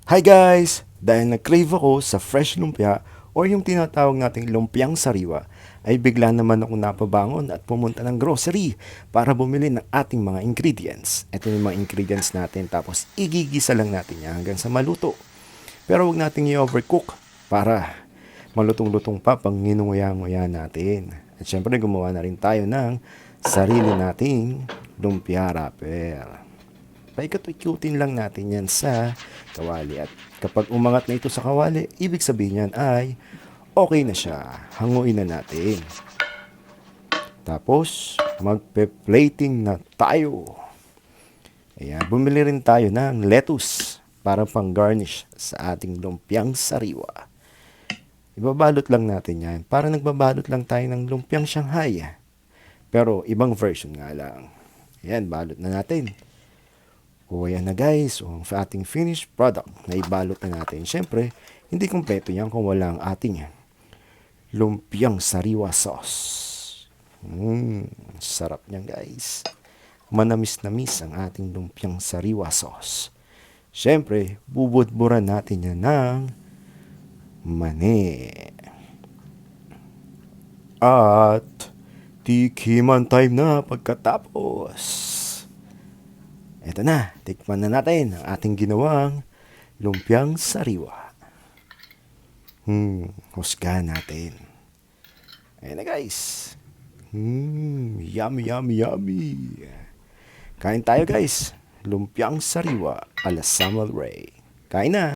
Hi guys! Dahil nag-crave ako sa fresh lumpia or yung tinatawag nating lumpiang sariwa, ay bigla naman ako napabangon at pumunta ng grocery para bumili ng ating mga ingredients. Ito yung mga ingredients natin tapos igigisa lang natin yan hanggang sa maluto. Pero wag nating i-overcook para malutong-lutong pa pang nginunguya-nguya natin. At syempre gumawa na rin tayo ng sarili nating lumpia wrapper. Paikot-ikutin lang natin yan sa kawali. At kapag umangat na ito sa kawali, ibig sabihin yan ay okay na siya. Hanguin na natin. Tapos, magpe-plating na tayo. Ayan, bumili rin tayo ng lettuce para pang garnish sa ating lumpiang sariwa. Ibabalot lang natin yan. Para nagbabalot lang tayo ng lumpiang Shanghai. Pero ibang version nga lang. Ayan, balot na natin. O ayan na guys, ang ating finished product na ibalot na natin. Siyempre, hindi kumpleto yan kung wala ang ating lumpiang sariwa sauce. Sarap niyan guys. Manamis-namis ang ating lumpiang sariwa sauce. Siyempre, bubudburan natin yan ng mani. At tikiman time na pagkatapos. Eto na, tikman na natin ang ating ginawang lumpiang sariwa. Husgahan natin. Ayan na guys. Yummy, yummy, yummy. Kain tayo guys. Lumpiang sariwa ala Samuel Ray. Kain na.